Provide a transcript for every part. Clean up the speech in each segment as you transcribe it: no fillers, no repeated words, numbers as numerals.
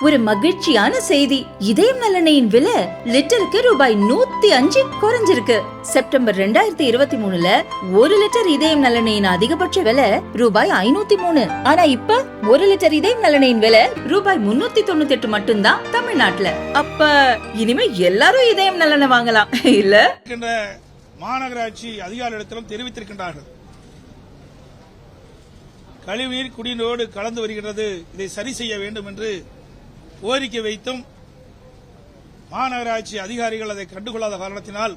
ஒரு மகிழ்ச்சியான செய்தி. இதயம் நல்லெண்ணெயின் விலை லிட்டருக்கு ரூபாய் 105 குறைஞ்சிருக்கு. செப்டம்பர் 2023ல 1 லிட்டர் இதயம் நல்லெண்ணெயின் அதிகபட்ச விலை ரூபாய் 503. ஆனா இப்ப 1 லிட்டர் இதயம் நல்லெண்ணெயின் விலை ரூபாய் 398 மட்டும்தான் தமிழ்நாட்டுல. அப்ப இனிமே எல்லாரும் இதயம் நல்லெண்ணெய் வாங்கலாம் இல்ல? மாநகராட்சி அதிகாரிகளிடத்திலும் தெரிவித்திருக்கின்றார்கள். கழிவுநீர் குடிநீரோடு கலந்து வருகிறது, இதை சரி செய்ய வேண்டும் என்று கோரிக்கை வைத்தும் மாநகராட்சி அதிகாரிகள் அதை கண்டுகொள்ளாத காரணத்தினால்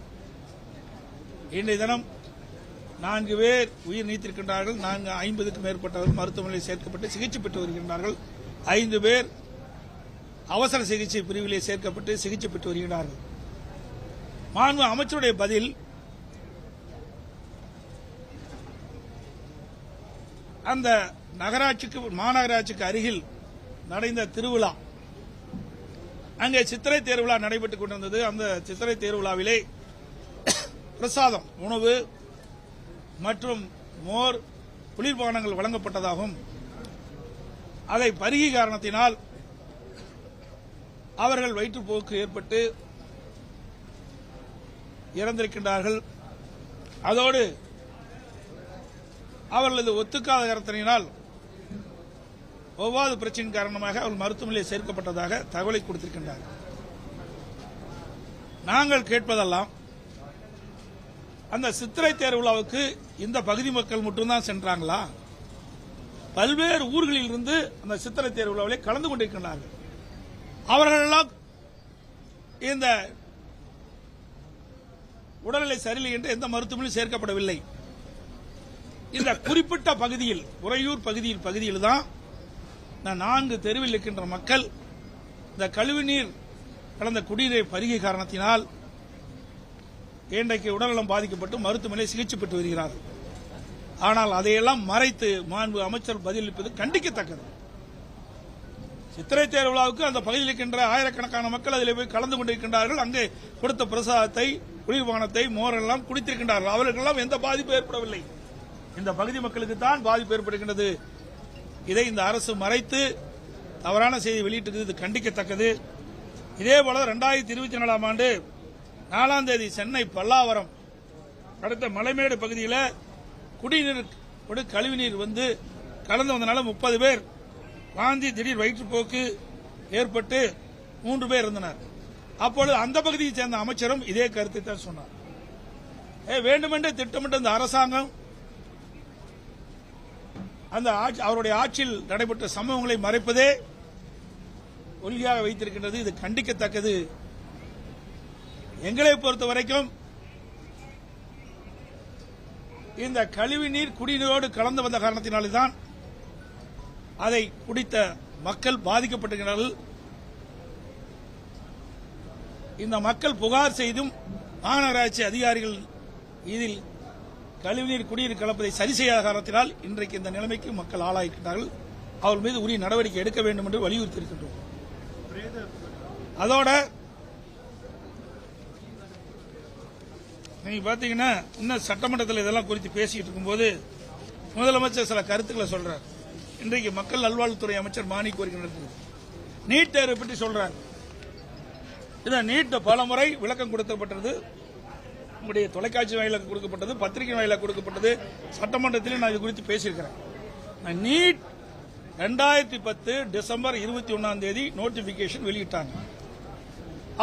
இன்றைய தினம் 4 பேர் உயிர் நீத்திருக்கின்றார்கள். 50க்கும் மேற்பட்டவர்கள் மருத்துவமனையில் சேர்க்கப்பட்டு சிகிச்சை பெற்று வருகின்றார்கள். 5 பேர் அவசர சிகிச்சை பிரிவிலே சேர்க்கப்பட்டு சிகிச்சை பெற்று வருகிறார்கள். மாண்பு அமைச்சருடைய பதில், அந்த மாநகராட்சிக்கு அருகில் நடந்த திருவிழா, அங்கே சித்திரை தேர்விழா நடைபெற்றுக் கொண்டிருந்தது. அந்த சித்திரை தேர்விழாவிலே பிரசாதம், உணவு மற்றும் மோர், குளிர்பானங்கள் வழங்கப்பட்டதாகவும் அதை பருகிய காரணத்தினால் அவர்கள் வயிற்றுப்போக்கு ஏற்பட்டு இறந்திருக்கின்றார்கள். அதோடு அவர்களது ஒத்துக்காத காரணத்தினால் ஒவ்வாத பிரச்சனை காரணமாக அவர்கள் மருத்துவமனையில் சேர்க்கப்பட்டதாக தகவலை கொடுத்திருக்கின்றார்கள். நாங்கள் கேட்பதெல்லாம், அந்த சித்திரை தேர்விழாவுக்கு இந்த பகுதி மக்கள் மட்டும்தான் சென்றாங்களா? பல்வேறு ஊர்களில் இருந்து அந்த சித்திரை தேர்விழாவிலே கலந்து கொண்டிருக்கின்றார்கள். அவர்களெல்லாம் இந்த உடல்நிலை சரியில்லை என்று எந்த மருத்துவமனையும் சேர்க்கப்படவில்லை. இந்த குறிப்பிட்ட பகுதியில், உறையூர் பகுதியில் தான் இந்த 4 தெருவில் இருக்கின்ற மக்கள் இந்த கழிவுநீர் கலந்த குடிநீரை பருகிய காரணத்தினால் இன்றைக்கு உடல்நலம் பாதிக்கப்பட்டு மருத்துவமனையில் சிகிச்சை பெற்று வருகிறார்கள். ஆனால் அதையெல்லாம் மறைத்து மாண்பு அமைச்சர் பதிலளிப்பது கண்டிக்கத்தக்கது. சித்திரை தேர்விழாவுக்கு அந்த பகுதியில் இருக்கின்ற ஆயிரக்கணக்கான மக்கள் அதில் போய் கலந்து கொண்டிருக்கின்றார்கள். அங்கே கொடுத்த பிரசாதத்தை, குளிர்பானத்தை, மோரெல்லாம் குடித்திருக்கின்றார்கள். அவர்களுக்கெல்லாம் எந்த பாதிப்பும் ஏற்படவில்லை. இந்த பகுதி மக்களுக்கு தான் பாதிப்பு ஏற்படுகின்றது. இதை இந்த அரசு மறைத்து தவறான செய்தி வெளியிட்டிருக்கிறது, இது கண்டிக்கத்தக்கது. இதேபோல 2024ஆம் ஆண்டு 4ஆம் தேதி சென்னை பல்லாவரம் அடுத்த மலைமேடு பகுதியில் குடிநீர் கழிவுநீர் வந்து கலந்து வந்தனால 30 பேர் வாந்தி, திடீர் வயிற்றுப்போக்கு ஏற்பட்டு 3 பேர் இருந்தனர். அப்பொழுது அந்த பகுதியை சேர்ந்த அமைச்சரும் இதே கருத்தை தான் சொன்னார். வேண்டுமென்றே திட்டமிட்ட இந்த அரசாங்கம் அந்த அவருடைய ஆட்சியில் நடைபெற்ற சம்பவங்களை மறைப்பதே ஒல்லியாக வைத்திருக்கின்றது. இது கண்டிக்கத்தக்கது. எங்களை பொறுத்த வரைக்கும் இந்த கழிவுநீர் குடிநீரோடு கலந்து வந்த காரணத்தினால்தான் அதை குடித்த மக்கள் பாதிக்கப்பட்டிருக்கிறார்கள். இந்த மக்கள் புகார் செய்தும் மாநகராட்சி அதிகாரிகள் இதில் கழிவுநீர் குடிநீர் கலப்பதை சரி செய்யாத காரணத்தினால் இன்றைக்கு இந்த நிலைமைக்கு மக்கள் ஆளாயிருக்கிறார்கள். அவர்கள் மீது உரிய நடவடிக்கை எடுக்க வேண்டும் என்று வலியுறுத்தியிருக்கின்றோம். அதோட நீங்க பாத்தீங்கன்னா, இன்னும் சட்டமன்றத்தில் இதெல்லாம் குறித்து பேசிட்டு இருக்கும்போது முதலமைச்சர் சில கருத்துக்களை சொல்றார். இன்றைக்கு மக்கள் நல்வாழ்வுத்துறை அமைச்சர் மாணி கோரிக்கை நடத்துது. நீட் தேர்வை பற்றி சொல்றார். இதை நீட் பல முறை விளக்கம் கொடுக்கப்பட்டது. உங்களுடைய தொலைக்காட்சி வாயிலாக கொடுக்கப்பட்டது, பத்திரிகை வாயிலாக கொடுக்கப்பட்டது, சட்டமன்றத்திலும் நான் இது குறித்து பேசியிருக்கிறேன். நீட் 2010 டிசம்பர் 21ஆம் தேதி நோட்டிபிகேஷன் வெளியிட்டாங்க.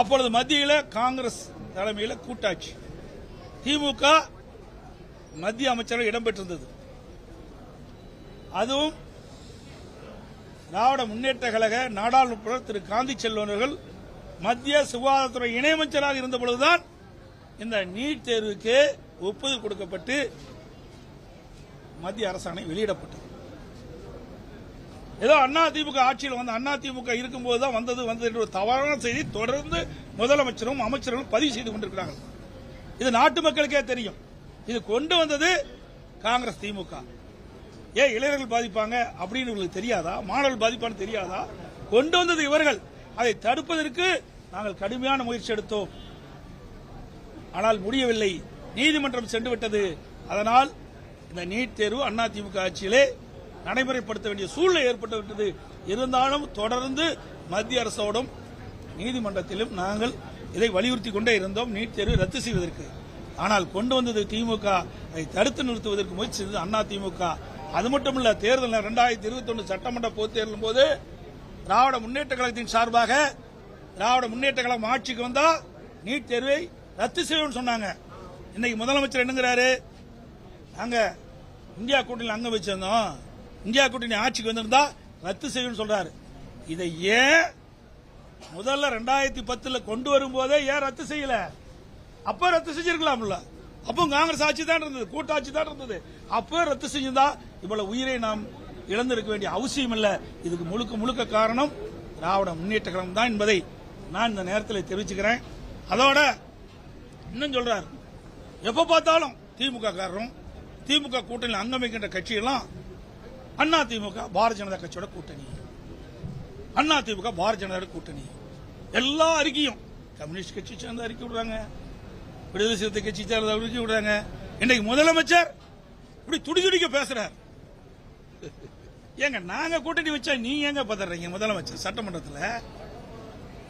அப்பொழுது மத்தியில் காங்கிரஸ் தலைமையில் கூட்டாட்சி, திமுக மத்திய அமைச்சர்கள் இடம்பெற்றிருந்தது. அதுவும் திராவிட முன்னேற்ற கழக நாடாளுமன்ற திரு காந்தி செல்வன் அவர்கள் மத்திய சுகாதாரத்துறை இணையமைச்சராக இருந்தபொழுதுதான் இந்த நீட் தேர்வுக்கு ஒப்புதல் கொடுக்கப்பட்டு மத்திய அரசாணை வெளியிடப்பட்டது. ஏதோ அதிமுக ஆட்சியில் வந்து அதிமுக இருக்கும்போதுதான் வந்தது என்ற ஒரு தவறான செய்தி தொடர்ந்து முதலமைச்சரும் அமைச்சர்களும் பதிவு செய்து கொண்டிருக்கிறார்கள். இது நாட்டு மக்களுக்கே தெரியும். இது கொண்டு வந்தது காங்கிரஸ், திமுக. இளைஞர்கள் பாதிப்பாங்க அப்படின்னு உங்களுக்கு தெரியாதா? மாணவர்கள் பாதிப்பான்னு தெரியாதா? கொண்டு வந்தது இவர்கள். அதை தடுப்பதற்கு நாங்கள் கடுமையான முயற்சி எடுத்தோம். ஆனால் முடியவில்லை. நீதிமன்றம் சென்றுவிட்டது. அதனால் இந்த நீட் தேர்வு அதிமுக ஆட்சியிலே நடைமுறைப்படுத்த வேண்டிய சூழ்நிலை ஏற்பட்டுவிட்டது. இருந்தாலும் தொடர்ந்து மத்திய அரசோடும் நீதிமன்றத்திலும் நாங்கள் இதை வலியுறுத்தி கொண்டே இருந்தோம், நீட் தேர்வை ரத்து செய்வதற்கு. ஆனால் கொண்டு வந்தது திமுக, அதை தடுத்து நிறுத்துவதற்கு முயற்சி செய்தது அண்ணா திமுக. அது மட்டுமல்ல, தேர்தல் 2021 சட்டமன்ற பொதுத் தேர்தலும் போது திராவிட முன்னேற்ற கழகத்தின் சார்பாக திராவிட முன்னேற்ற கழகம் ஆட்சிக்கு வந்தா நீட் தேர்வை ரத்து செய்வோம் சொன்னாங்க. இன்னைக்கு முதலமைச்சர் என்னங்கிறாரு, நாங்க இந்தியா கூட்டணி அங்க வச்சிருந்தோம், இந்தியா கூட்டணி ஆட்சிக்கு வந்திருந்தா ரத்து செய்யும் சொல்றாரு. இதை ஏன் முதல்ல 2010 கொண்டு வரும்போதே ஏன் ரத்து செய்யல? அப்ப ரத்து செஞ்சிருக்கலாம்ல. அப்போ காங்கிரஸ் ஆட்சி தான் இருந்தது, கூட்டாட்சி தான் இருந்தது. அப்போ ரத்து செஞ்சிருந்தா இவ்வளவு உயிரை நாம் இழந்திருக்க வேண்டிய அவசியம் இல்ல. இதுக்கு முழுக்க முழுக்க காரணம் திராவிட முன்னேற்ற கழகம் தான் என்பதை நான் இந்த நேரத்தில் தெரிவிச்சுக்கிறேன். அதோட இன்னும் சொல்றாரு, எப்ப பார்த்தாலும் திமுக காரரும் திமுக கூட்டணியில் அங்கம் வைக்கின்ற கட்சியெல்லாம் அண்ணா திமுக பாரதிய ஜனதா கட்சியோட கூட்டணி, அண்ணா திமுக பாரதிய ஜனதா கூட்டணி. எல்லா அறிக்கையும் கம்யூனிஸ்ட் கட்சி சேர்ந்த அறிக்கை விடுறாங்க, விடுதலை சிறுத்தை கட்சி சேர்ந்த அறிக்கை விடுறாங்க. இன்னைக்கு முதலமைச்சர் இப்படி துடிதுடிக்க பேசுறார். ஏங்க நாங்க கூட்டணி வச்சா நீங்க எங்க பதறீங்க? முதலமைச்சர் சட்டமன்றத்தில்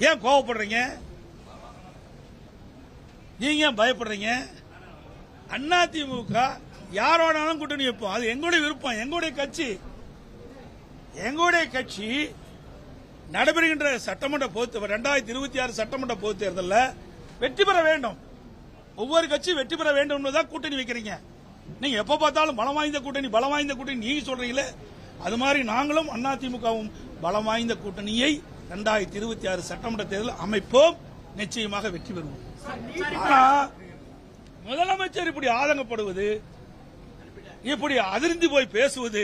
ஏன் கோவப்படுறீங்க? நீங்க ஏன் பயப்படுறீங்க? அண்ணா திமுக யாரோடாலும் கூட்டணி வைப்போம், அது எங்களுடைய விருப்பம், எங்களுடைய கட்சி நடைபெறுகின்ற சட்டமன்ற 2026 சட்டமன்ற பொதுத் தேர்தலில் வெற்றி பெற வேண்டும். ஒவ்வொரு கட்சியும் வெற்றி பெற வேண்டும் என்பதுதான் கூட்டணி வைக்கிறீங்க. நீங்க எப்ப பார்த்தாலும் பலம் வாய்ந்த கூட்டணி நீங்க சொல்றீங்களே, அது மாதிரி நாங்களும் அதிமுகவும் பலம் வாய்ந்த கூட்டணியை 2026 சட்டமன்ற தேர்தல் அமைப்போம், நிச்சயமாக வெற்றி பெறுவோம். முதலமைச்சர் இப்படி ஆதங்கப்படுவது, இப்படி அதிர்ந்து போய் பேசுவது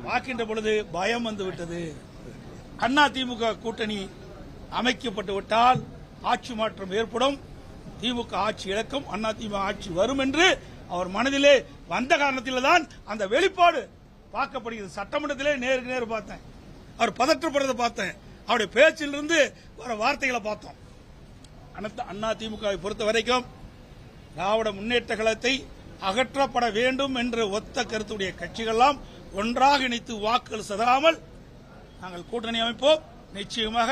பார்க்கின்ற பொழுது பயம் வந்து விட்டது. அதிமுக கூட்டணி அமைக்கப்பட்டு விட்டால் ஆட்சி மாற்றம் ஏற்படும், திமுக ஆட்சி இழக்கும், அதிமுக ஆட்சி வரும் என்று அவர் மனதிலே வந்த காரணத்தில்தான் அந்த வெளிப்பாடு பார்க்கப்படுகிறது. சட்டமன்றத்திலே நேருக்கு நேர் பார்த்தேன், அவர் பதற்றப்படுறதை பார்த்தேன், அவருடைய பேச்சிலிருந்து வர வார்த்தைகளை பார்த்தோம். அதிமுகவை பொறுத்த வரைக்கும் திராவிட முன்னேற்ற கழகத்தை அகற்றப்பட வேண்டும் என்ற ஒத்த கருத்துடைய கட்சிகளெல்லாம் ஒன்றாக இணைத்து வாக்குகள் சிதறாமல் நாங்கள் கூட்டணி அமைப்போம். நிச்சயமாக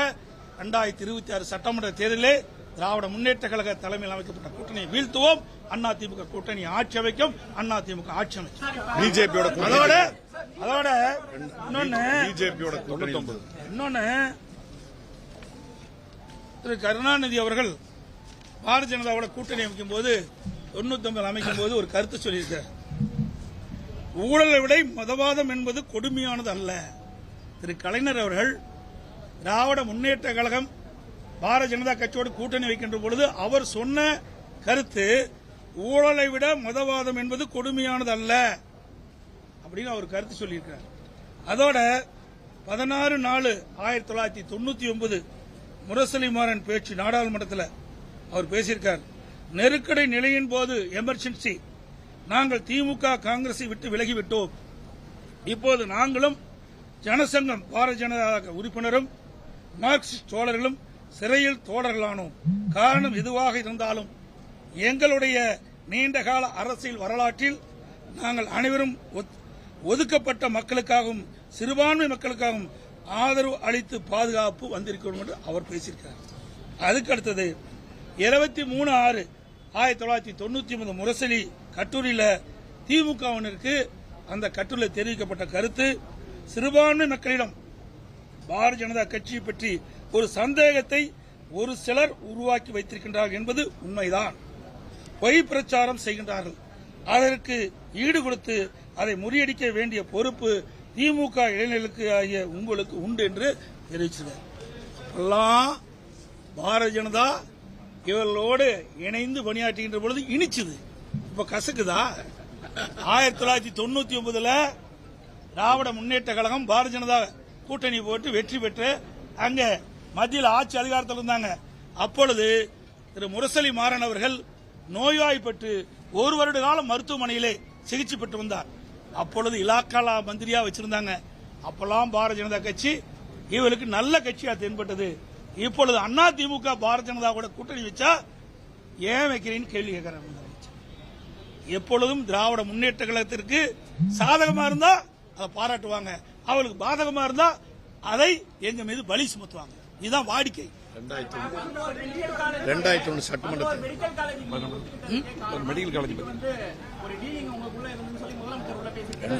2026 சட்டமன்ற தேர்தலிலே திராவிட முன்னேற்ற கழக தலைமையில் அமைக்கப்பட்ட கூட்டணியை வீழ்த்துவோம். அதிமுக கூட்டணி ஆட்சி அமைக்கும், அதிமுக ஆட்சி அமைக்கும். பிஜேபியோட அதோட இன்னொன்னு திரு கருணாநிதி அவர்கள் பாரதிய ஜனதாவோட கூட்டணி அமைக்கும் போது 99 அமைக்கும் போது ஒரு கருத்து சொல்லியிருக்கிறார், ஊழலை விட மதவாதம் என்பது கொடுமையானது அல்ல. திரு கலைஞர் அவர்கள் திராவிட முன்னேற்ற கழகம் பாரதிய ஜனதா கட்சியோடு கூட்டணி வைக்கின்ற பொழுது அவர் சொன்ன கருத்து, ஊழலை விட மதவாதம் என்பது கொடுமையானது அல்ல அப்படின்னு அவர் கருத்து சொல்லியிருக்கிறார். அதோட 16/4/1999 முரசொலிமாறன் பேச்சு நாடாளுமன்றத்தில் அவர் பேசியிருக்கார். நெருக்கடி நிலையின் போது எமர்ஜென்சி நாங்கள் திமுக காங்கிரஸை விட்டு விலகிவிட்டோம். இப்போது நாங்களும் ஜனசங்கம் பாரதிய ஜனதா உறுப்பினரும் மார்க்சிஸ்ட் தோழர்களும் சிறையில் தோழர்களானோம். காரணம் எதுவாக இருந்தாலும் எங்களுடைய நீண்டகால அரசியல் வரலாற்றில் நாங்கள் அனைவரும் ஒதுக்கப்பட்ட மக்களுக்காகவும் சிறுபான்மை மக்களுக்காகவும் ஆதரவு அளித்து பாதுகாப்பு வந்திருக்கிறோம் என்று அவர் பேசியிருக்கிறார். அதுக்கு அடுத்தது 23/6/1999 முரசொலி கட்டுரையில் திமுகவினருக்கு அந்த கட்டுரையில் தெரிவிக்கப்பட்ட கருத்து, சிறுபான்மை மக்களிடம் பாரதிய ஜனதா கட்சியை பற்றி ஒரு சந்தேகத்தை ஒரு சிலர் உருவாக்கி வைத்திருக்கின்றார்கள் என்பது உண்மைதான். பொய் பிரச்சாரம் செய்கின்றார்கள். அதற்கு ஈடு கொடுத்து அதை முறியடிக்க வேண்டிய பொறுப்பு திமுக இளைஞர்களுக்கு ஆகிய உங்களுக்கு உண்டு என்று தெரிவித்தார். எல்லாம் பாரதிய ஜனதா இவர்களோடு இணைந்து பணியாற்றுகின்ற பொழுது இனிச்சுது, இப்ப கசக்குதா? 1999 திராவிட முன்னேற்ற கழகம் பாரதிய ஜனதா கூட்டணி போட்டு வெற்றி பெற்று அங்க மத்தியில் ஆட்சி அதிகாரத்தில் இருந்தாங்க. அப்பொழுது திரு முரசொலி மாறன் அவர்கள் நோய்வாய்ப்பட்டு 1 வருட காலம் மருத்துவமனையிலே சிகிச்சை பெற்று வந்தார். அப்பொழுது இலாக்கா மந்திரியா வச்சிருந்தாங்க. அப்பெல்லாம் பாரதிய ஜனதா கட்சி இவருக்கு நல்ல கட்சியா தென்பட்டது. இப்பொழுது அதிமுக பாரதிய ஜனதா கூட கூட்டணி வச்சா ஏன் வைக்கிறீன்னு கேள்வி கேட்கிறாங்க. எப்பொழுதும் திராவிட முன்னேற்ற கழகத்திற்கு சாதகமா இருந்தா அதை பாராட்டுவாங்க, அவளுக்கு பாதகமா இருந்தா அதை எங்க மீது பலி சுமத்துவாங்க. இதுதான் வாடிக்கை. 2001 சட்டமன்றத்தில் மெடிக்கல் காலேஜ்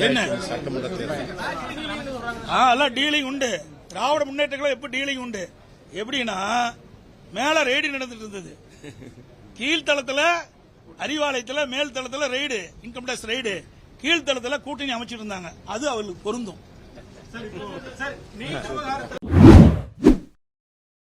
என்ன சட்டமன்றத்தில் எல்லாம் டீலிங் உண்டு. திராவிட முன்னேற்ற கழகம் எப்படி டீலிங் உண்டு எப்படின்னா, மேல ரெய்டு நடந்துட்டு இருந்தது, கீழ்த்தளத்துல அறிவாலயத்துல, மேல் தளத்துல ரெய்டு, இன்கம் டாக்ஸ் ரெய்டு, கீழ்த்தளத்துல கூட்டணி அமைச்சிட்டு இருந்தாங்க. அது அவர்களுக்கு பொருந்தும்.